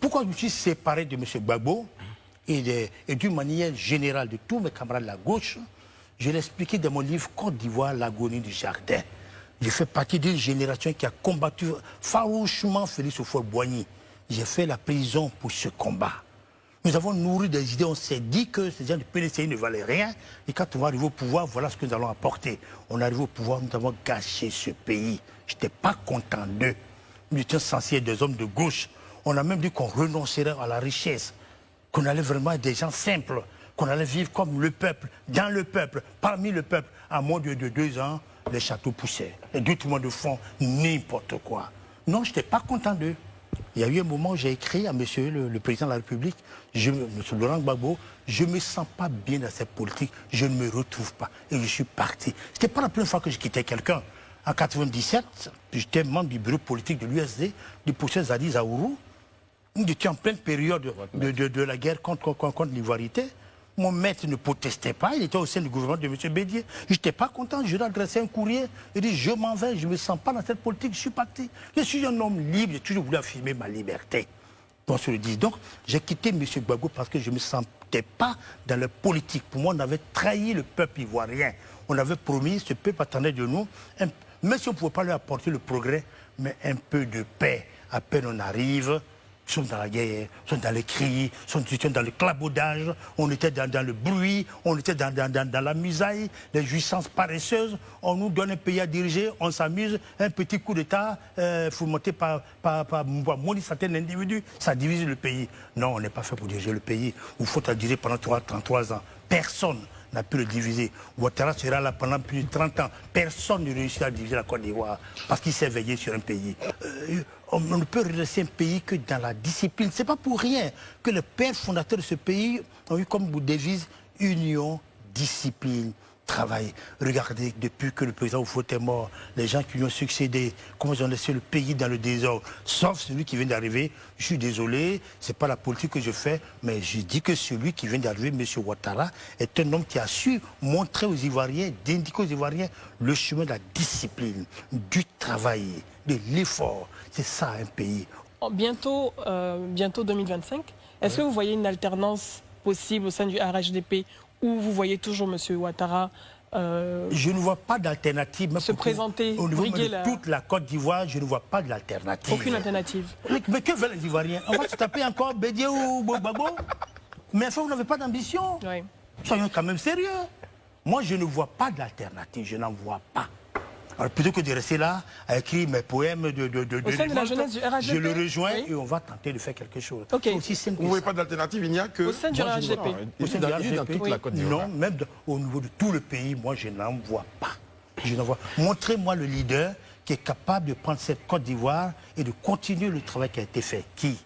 Pourquoi je me suis séparé de M. Gbagbo et d'une manière générale de tous mes camarades de la gauche? Je l'ai expliqué dans mon livre Côte d'Ivoire, l'agonie du jardin. J'ai fait partie d'une génération qui a combattu farouchement Félix Houphouët-Boigny. J'ai fait la prison pour ce combat. Nous avons nourri des idées, on s'est dit que ces gens du PDCI ne valaient rien. Et quand on va arriver au pouvoir, voilà ce que nous allons apporter. On est arrivé au pouvoir, nous avons gâché ce pays. Je n'étais pas content d'eux. Nous étions censés être des hommes de gauche. On a même dit qu'on renoncerait à la richesse, qu'on allait vraiment être des gens simples, qu'on allait vivre comme le peuple, dans le peuple, parmi le peuple. À moins de 2 ans, les châteaux poussaient. Et tout le monde font n'importe quoi. Non, je n'étais pas content d'eux. Il y a eu un moment où j'ai écrit à monsieur le président de la République, monsieur Laurent Gbagbo, je ne me sens pas bien dans cette politique, je ne me retrouve pas. Et je suis parti. Ce n'était pas la première fois que je quittais quelqu'un. En 1997, j'étais membre du bureau politique de l'USD, du professeur Zadi Zaourou. Nous étions en pleine période de la guerre contre l'ivoirité. Mon maître ne protestait pas, il était au sein du gouvernement de M. Bédier. Je n'étais pas content, je lui ai adressé un courrier. Il dit, je m'en vais, je ne me sens pas dans cette politique, je suis parti. Je suis un homme libre, j'ai toujours voulu affirmer ma liberté. On se le dit. Donc, j'ai quitté M. Gbagbo parce que je ne me sentais pas dans la politique. Pour moi, on avait trahi le peuple ivoirien. On avait promis, ce peuple attendait de nous, même si on ne pouvait pas lui apporter le progrès, mais un peu de paix. À peine on arrive, nous sommes dans la guerre, nous sommes dans les cris, nous sommes dans le clabaudage, on était dans le bruit, on était dans la misaille, les jouissances paresseuses, on nous donne un pays à diriger, on s'amuse, un petit coup d'État fomenté par moins de centaines d'individus, ça divise le pays. Non, on n'est pas fait pour diriger le pays. Il faut diriger pendant 33 ans. Personne n'a pu le diviser. Ouattara sera là pendant plus de 30 ans. Personne ne réussit à diviser la Côte d'Ivoire parce qu'il s'est veillé sur un pays. On ne peut redresser un pays que dans la discipline. Ce n'est pas pour rien que les pères fondateurs de ce pays ont eu comme devise union, discipline, travail. Regardez, depuis que le président Houphouët est mort, les gens qui lui ont succédé, comment ils ont laissé le pays dans le désordre, sauf celui qui vient d'arriver. Je suis désolé, ce n'est pas la politique que je fais, mais je dis que celui qui vient d'arriver, M. Ouattara, est un homme qui a su montrer aux Ivoiriens, d'indiquer aux Ivoiriens le chemin de la discipline, du travail, de l'effort. C'est ça un pays. Bientôt 2025, est-ce que vous voyez une alternance possible au sein du RHDP où vous voyez toujours M. Ouattara je ne vois pas d'alternative. Se présenter, au niveau de toute la Côte d'Ivoire, je ne vois pas d'alternative. Aucune alternative. Mais que veulent les Ivoiriens? On va se taper encore Bédier ou Gbagbo? Mais enfin, vous n'avez pas d'ambition. Oui. Soyons quand même sérieux. Moi, je ne vois pas d'alternative. Je n'en vois pas. Alors, plutôt que de rester là, à écrire mes poèmes au sein de la jeunesse du RHDP, je le rejoins et on va tenter de faire quelque chose. Okay. Aussi simple vous ne voyez pas d'alternative, il n'y a que... Au sein du RHDP. Au sein du RHDP, dans toute la Côte d'Ivoire. Non, même au niveau de tout le pays, moi, je n'en vois pas. Je n'en vois. Montrez-moi le leader qui est capable de prendre cette Côte d'Ivoire et de continuer le travail qui a été fait. Qui?